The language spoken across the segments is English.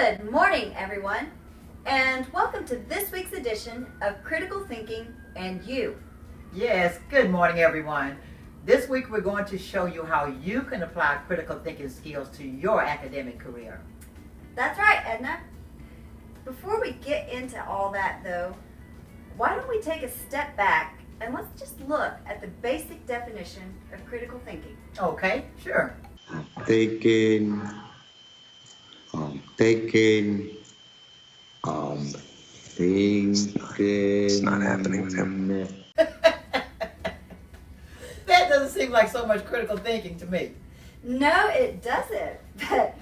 Good morning, everyone, and welcome to this week's edition of Critical Thinking and You. Yes, good morning, everyone. This week we're going to show you how you can apply critical thinking skills to your academic career. That's right, Edna. Before we get into all that, though, why don't we take a step back and let's just look at the basic definition of critical thinking. Okay, sure. Thinking, thinking. It's not happening with him. That doesn't seem like so much critical thinking to me. No, it doesn't. But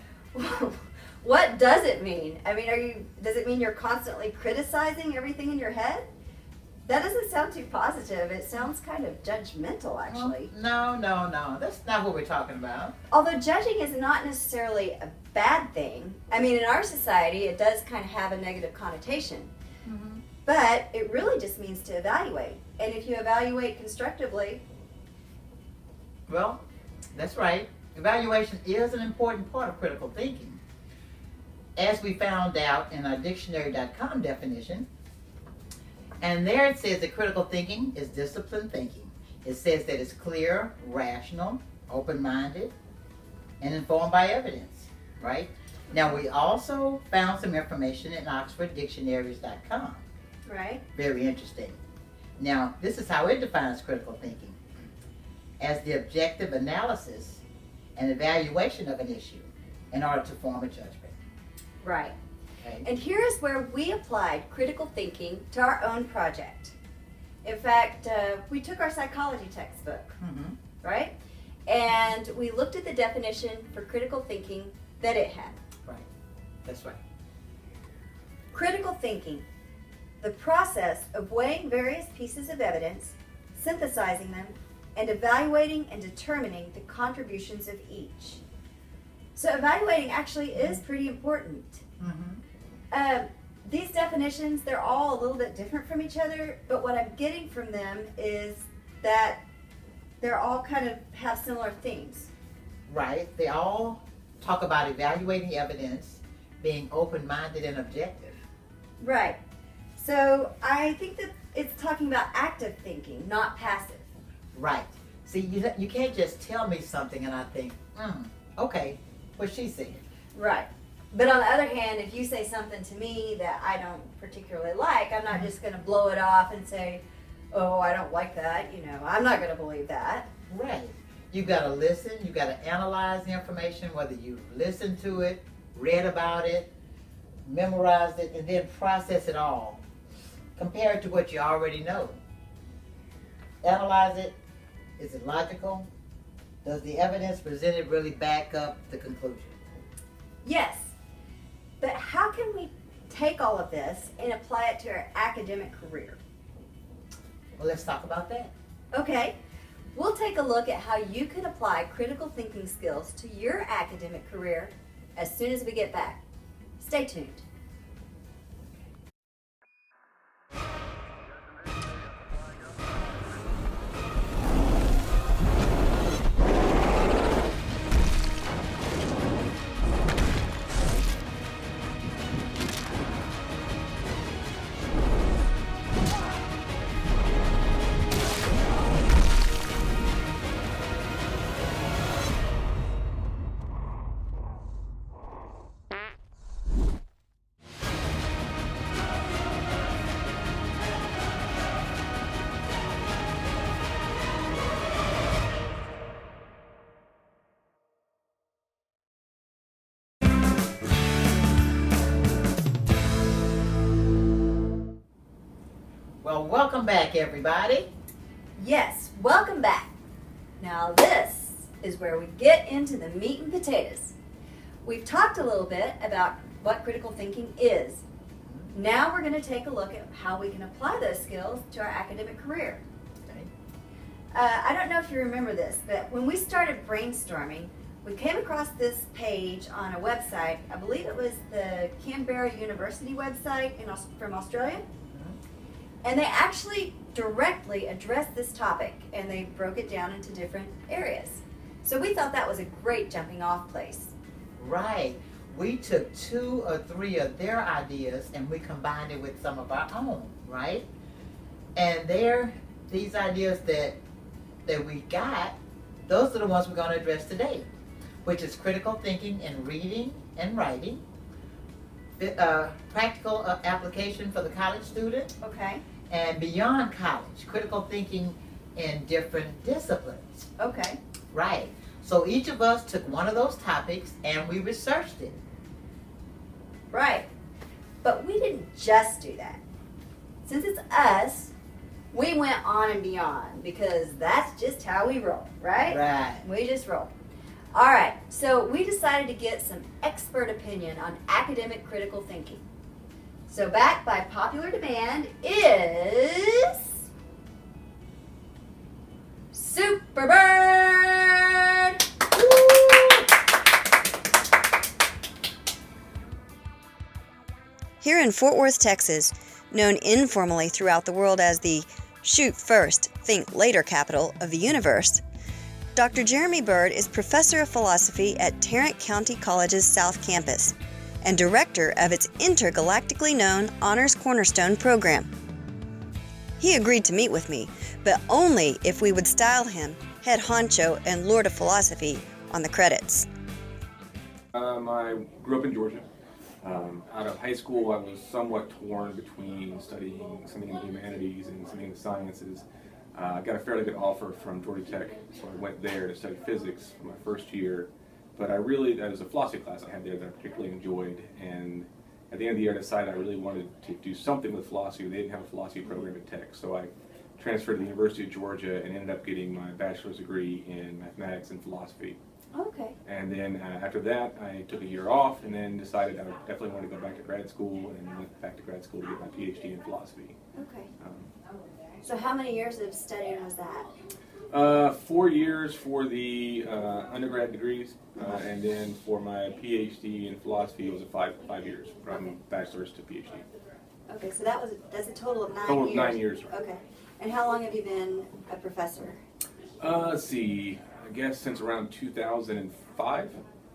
what does it mean? I mean, does it mean you're constantly criticizing everything in your head? That doesn't sound too positive. It sounds kind of judgmental, actually. Well, no. That's not what we're talking about. Although judging is not necessarily a bad thing. I mean, in our society, it does kind of have a negative connotation. Mm-hmm. But it really just means to evaluate. And if you evaluate constructively... Well, that's right. Evaluation is an important part of critical thinking. As we found out in our dictionary.com definition, and there it says that critical thinking is disciplined thinking. It says that it's clear, rational, open-minded, and informed by evidence, right? Now, we also found some information in oxforddictionaries.com. Right. Very interesting. Now, this is how it defines critical thinking: as the objective analysis and evaluation of an issue in order to form a judgment. Right. Okay? And here is where we applied critical thinking to our own project. In fact, we took our psychology textbook, Mm-hmm. right? And we looked at the definition for critical thinking that it had. Right. That's right. Critical thinking, the process of weighing various pieces of evidence, synthesizing them, and evaluating and determining the contributions of each. So evaluating actually is pretty important. Mm-hmm. These definitions, they're all a little bit different from each other, but what I'm getting from them is that they're all kind of have similar themes. Right. They all talk about evaluating evidence, being open-minded and objective. Right. So I think that it's talking about active thinking, not passive. Right. See, you can't just tell me something and I think, okay, what she said. Right. But on the other hand, if you say something to me that I don't particularly like, I'm not just going to blow it off and say, oh, I don't like that. You know, I'm not going to believe that. Right. You got to listen. You got to analyze the information, whether you listened to it, read about it, memorized it, and then process it all. Compare it to what you already know. Analyze it. Is it logical? Does the evidence presented really back up the conclusion? Yes. But how can we take all of this and apply it to our academic career? Well, let's talk about that. Okay. We'll take a look at how you can apply critical thinking skills to your academic career as soon as we get back. Stay tuned. Well, welcome back, everybody. Yes, welcome back. Now this is where we get into the meat and potatoes. We've talked a little bit about what critical thinking is. Now we're going to take a look at how we can apply those skills to our academic career. Okay. I don't know if you remember this, but when we started brainstorming, we came across this page on a website. I believe it was the Canberra University website from Australia. And they actually directly addressed this topic, and they broke it down into different areas. So we thought that was a great jumping off place. Right. we took 2 or 3 of their ideas and we combined it with some of our own, right? And these ideas that we got, those are the ones we're going to address today, which is critical thinking in reading and writing, practical application for the college student, Okay. and beyond college, critical thinking in different disciplines. Okay. Right. So each of us took one of those topics and we researched it. Right. But we didn't just do that. Since it's us, we went on and beyond because that's just how we roll, right? Right. We just roll. All right. So we decided to get some expert opinion on academic critical thinking. So back by popular demand is Superbird. Here in Fort Worth, Texas, known informally throughout the world as the shoot first, think later capital of the universe, Dr. Jeremy Bird is professor of philosophy at Tarrant County College's South Campus and director of its intergalactically known Honors Cornerstone program. He agreed to meet with me, but only if we would style him head honcho and lord of philosophy on the credits. I grew up in Georgia. Out of high school, I was somewhat torn between studying something in the humanities and something in the sciences. I got a fairly good offer from Georgia Tech, so I went there to study physics for my first year. But that was a philosophy class I had there that I particularly enjoyed. And at the end of the year, I decided I really wanted to do something with philosophy. They didn't have a philosophy program at Tech, so I transferred to the University of Georgia and ended up getting my bachelor's degree in mathematics and philosophy. Okay. And then after that, I took a year off and then decided I definitely wanted to go back to grad school and went back to grad school to get my PhD in philosophy. Okay. So how many years of studying was that? 4 years for the undergrad degrees, and then for my PhD in philosophy, it was 5 years from bachelor's to PhD. Okay, so that's a total of 9 years. Total of 9 years. Okay. And how long have you been a professor? Let's see, I guess since around 2005.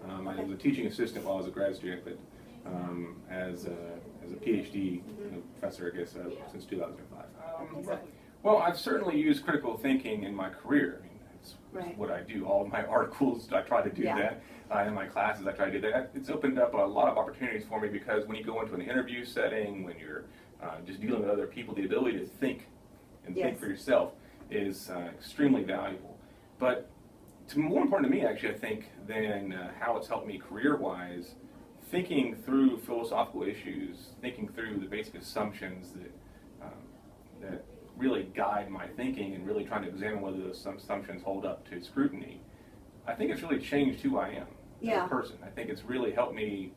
I was a teaching assistant while I was a grad student, but as a PhD professor, I guess, since 2005. Well, I've certainly used critical thinking in my career. I mean, it's what I do. All of my articles, I try to do that. In my classes, I try to do that. It's opened up a lot of opportunities for me because when you go into an interview setting, when you're just dealing with other people, the ability to think and think for yourself is extremely valuable. But more important to me, actually, I think, than how it's helped me career-wise, thinking through philosophical issues, thinking through the basic assumptions that really guide my thinking and really trying to examine whether those assumptions hold up to scrutiny, I think it's really changed who I am as a person. I think it's really helped me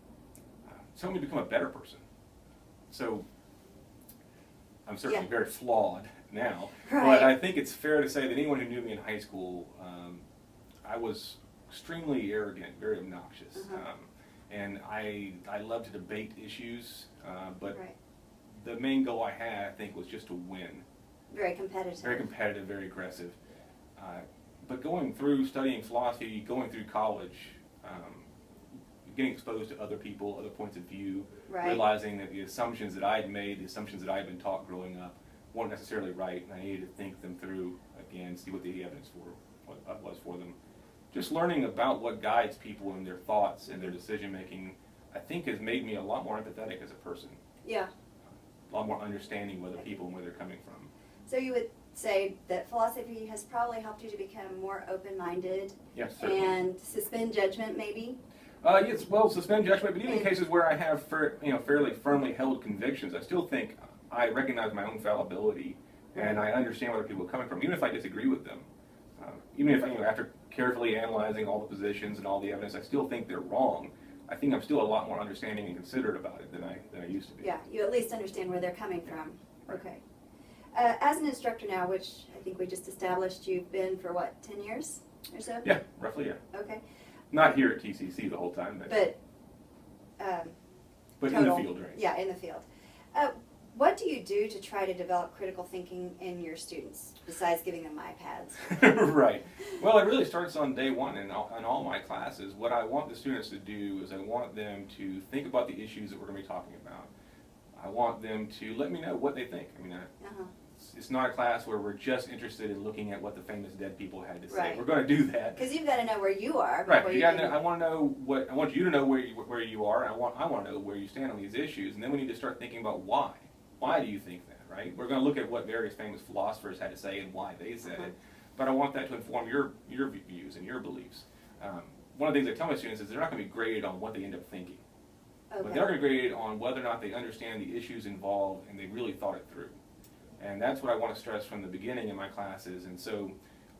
become a better person. So I'm certainly very flawed now, but I think it's fair to say that anyone who knew me in high school, I was extremely arrogant, very obnoxious, and I love to debate issues, but the main goal I had, I think, was just to win. Very competitive. Very competitive, very aggressive. But going through studying philosophy, going through college, getting exposed to other people, other points of view, realizing that the assumptions that I had made, the assumptions that I had been taught growing up, weren't necessarily right, and I needed to think them through again, see what the evidence was for them. Just learning about what guides people in their thoughts and their decision making, I think, has made me a lot more empathetic as a person. Yeah. A lot more understanding of other people and where they're coming from. So you would say that philosophy has probably helped you to become more open-minded and suspend judgment, maybe? Yes, well, suspend judgment, but even in cases where I have fairly firmly held convictions, I still think I recognize my own fallibility and I understand where people are coming from, even if I disagree with them. Even if, after carefully analyzing all the positions and all the evidence, I still think they're wrong. I think I'm still a lot more understanding and considerate about it than I used to be. Yeah, you at least understand where they're coming from. Okay. As an instructor now, which I think we just established you've been for, 10 years or so? Yeah, roughly, yeah. Okay. Not here at TCC the whole time. But total, in the field, right? Yeah, in the field. What do you do to try to develop critical thinking in your students, besides giving them iPads? Right. Well, it really starts on day one in all my classes. What I want the students to do is I want them to think about the issues that we're going to be talking about. I want them to let me know what they think. I mean, it's not a class where we're just interested in looking at what the famous dead people had to say. Right. We're going to do that. Because you've got to know where you are. Right. You got to know. I want to know what. I want you to know where you are. And I want to know where you stand on these issues. And then we need to start thinking about why. Why do you think that? Right. We're going to look at what various famous philosophers had to say and why they said it. But I want that to inform your views and your beliefs. One of the things I tell my students is they're not going to be graded on what they end up thinking. Okay. But they're going to be graded on whether or not they understand the issues involved and they really thought it through. And that's what I want to stress from the beginning in my classes. And so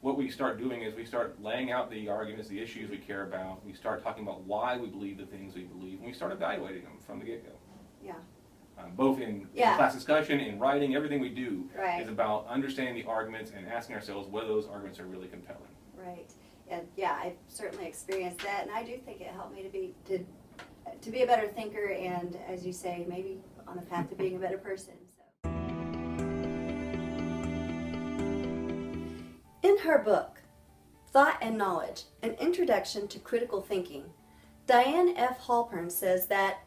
what we start doing is we start laying out the arguments, the issues we care about. We start talking about why we believe the things we believe. And we start evaluating them from the get-go. Yeah. Both in class discussion, in writing, everything we do is about understanding the arguments and asking ourselves whether those arguments are really compelling. Right. And yeah, I've certainly experienced that, and I do think it helped me to be a better thinker, and as you say, maybe on the path to being a better person. So. In her book, Thought and Knowledge, An Introduction to Critical Thinking, Diane F. Halpern says that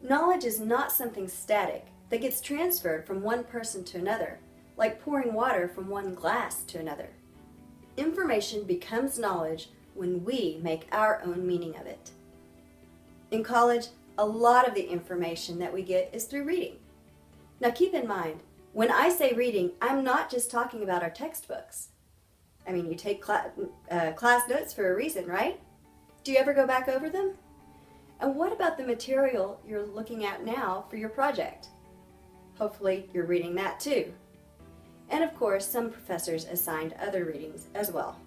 knowledge is not something static that gets transferred from one person to another, like pouring water from one glass to another. Information becomes knowledge when we make our own meaning of it. In college, a lot of the information that we get is through reading. Now keep in mind, when I say reading, I'm not just talking about our textbooks. I mean, you take class notes for a reason, right? Do you ever go back over them? And what about the material you're looking at now for your project? Hopefully you're reading that too. And of course, some professors assigned other readings as well.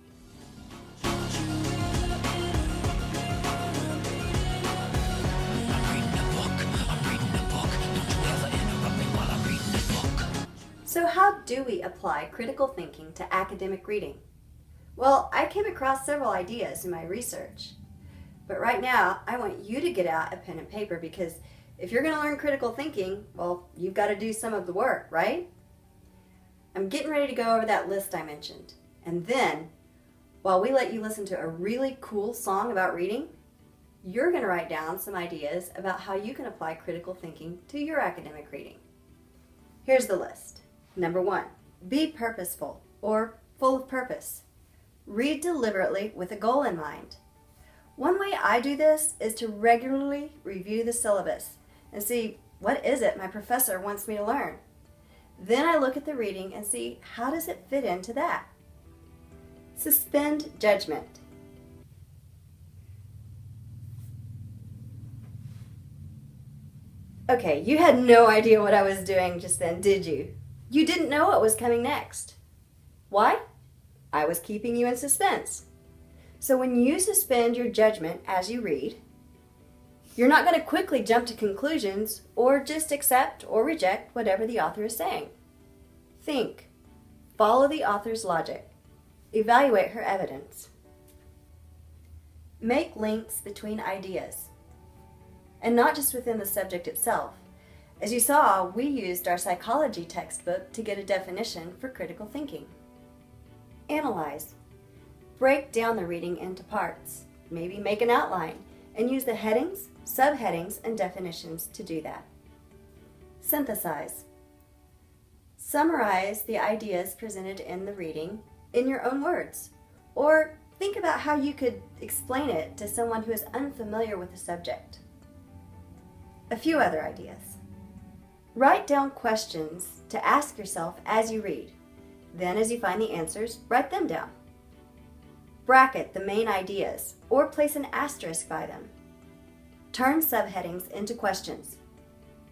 So how do we apply critical thinking to academic reading? Well, I came across several ideas in my research. But right now, I want you to get out a pen and paper, because if you're going to learn critical thinking, well, you've got to do some of the work, right? I'm getting ready to go over that list I mentioned. And then, while we let you listen to a really cool song about reading, you're going to write down some ideas about how you can apply critical thinking to your academic reading. Here's the list. Number 1, be purposeful or full of purpose. Read deliberately with a goal in mind. One way I do this is to regularly review the syllabus and see what is it my professor wants me to learn. Then I look at the reading and see how does it fit into that. Suspend judgment. Okay, you had no idea what I was doing just then, did you? You didn't know what was coming next. Why? I was keeping you in suspense. So when you suspend your judgment as you read, you're not going to quickly jump to conclusions or just accept or reject whatever the author is saying. Think. Follow the author's logic. Evaluate her evidence. Make links between ideas, and not just within the subject itself. As you saw, we used our psychology textbook to get a definition for critical thinking. Analyze. Break down the reading into parts. Maybe make an outline and use the headings, subheadings, and definitions to do that. Synthesize. Summarize the ideas presented in the reading in your own words, or think about how you could explain it to someone who is unfamiliar with the subject. A few other ideas. Write down questions to ask yourself as you read. Then, as you find the answers, write them down. Bracket the main ideas, or place an asterisk by them. Turn subheadings into questions,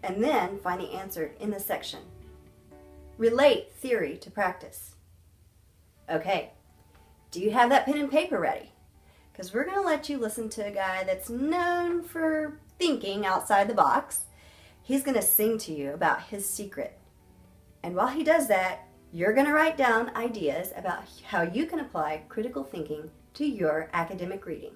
and then find the answer in the section. Relate theory to practice. Okay, do you have that pen and paper ready? Because we're going to let you listen to a guy that's known for thinking outside the box. He's going to sing to you about his secret. And while he does that, you're going to write down ideas about how you can apply critical thinking to your academic reading.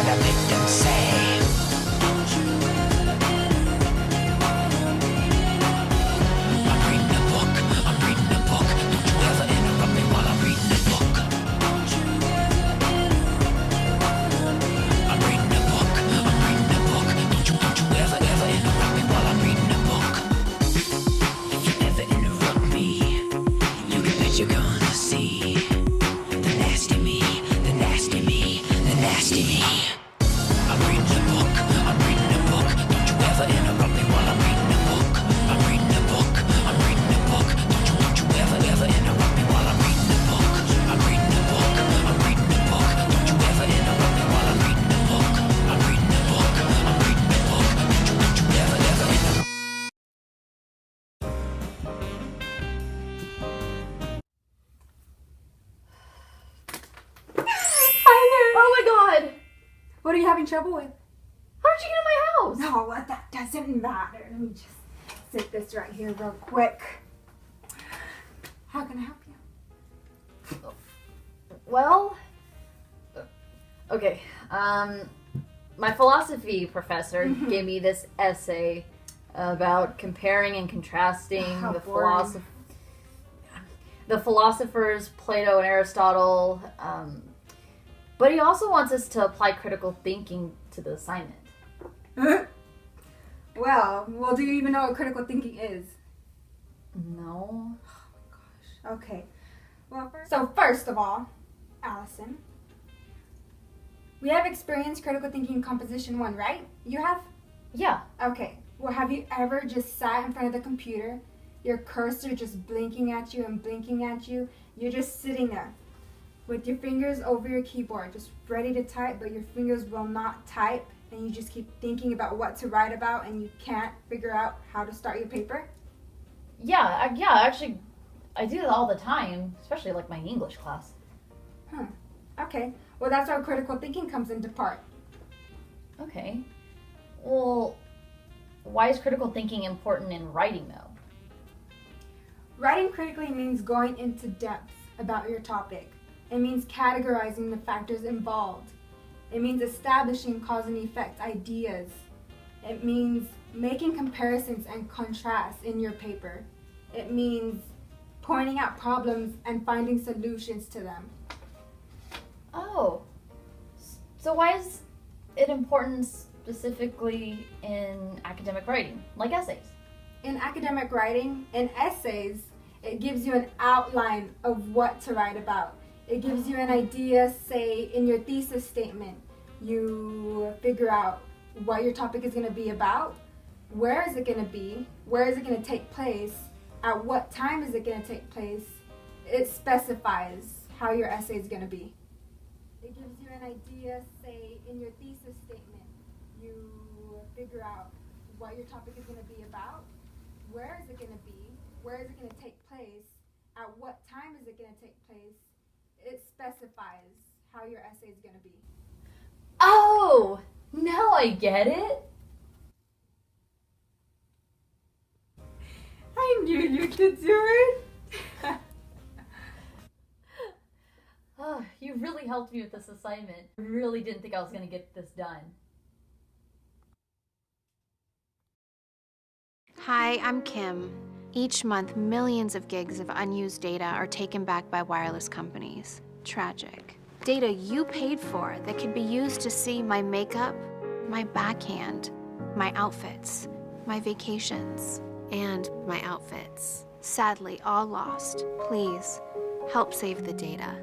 gotta make them say. I'm reading a book, I'm reading a book. Don't you ever interrupt me while I'm reading a book. I'm reading a book, I'm reading a book. Don't you ever interrupt me while I'm reading a book. If you ever interrupt me, you can bet you're gonna see the nasty me, the nasty me, the nasty me. I'm reading a book, I'm reading a book. Don't you ever interrupt me while I'm reading a book. I'm reading a book, I'm reading a book. Don't you ever interrupt me while I'm reading a book. I'm reading a book, I'm reading a book. Don't you ever interrupt me while I'm reading a book. I'm reading a book, I'm reading a book. Don't you ever interrupt. Oh my god! What are you having trouble with? How did you get in my house? No, that doesn't matter. Let me just sit this right here real quick. How can I help you? Well, okay. My philosophy professor gave me this essay about comparing and contrasting How the boring. philosophers Plato and Aristotle. But he also wants us to apply critical thinking to the assignment. Well, do you even know what critical thinking is? No. Okay. Well, first of all, Allison, we have experienced critical thinking composition 1, right? You have? Yeah. Okay. Well, have you ever just sat in front of the computer, your cursor just blinking at you and blinking at you? You're just sitting there with your fingers over your keyboard, just ready to type, but your fingers will not type, and you just keep thinking about what to write about, and you can't figure out how to start your paper? Yeah, actually, I do that all the time, especially like my English class. Okay. Well, that's where critical thinking comes into part. Okay. Well, why is critical thinking important in writing, though? Writing critically means going into depth about your topic. It means categorizing the factors involved. It means establishing cause and effect ideas. It means making comparisons and contrasts in your paper. It means pointing out problems and finding solutions to them. Oh. So why is it important specifically in academic writing, like essays? In academic writing, in essays, it gives you an outline of what to write about. It gives you an idea, say, in your thesis statement. You figure out what your topic is going to be about, where is it going to be, where is it going to take place, at what time is it going to take place. It specifies how your essay is going to be. It gives you an idea, say, in your thesis statement. You figure out what your topic is going to be about, where is it going to be, where is it going to take place, at what time is it going to take place. It specifies how your essay is going to be. Oh, now I get it. I knew you could do it. Oh, you really helped me with this assignment. I really didn't think I was going to get this done. Hi, I'm Kim. Each month, millions of gigs of unused data are taken back by wireless companies. Tragic. Data you paid for that could be used to see my makeup, my backhand, my outfits, my vacations, and my outfits. Sadly, all lost. Please, help save the data.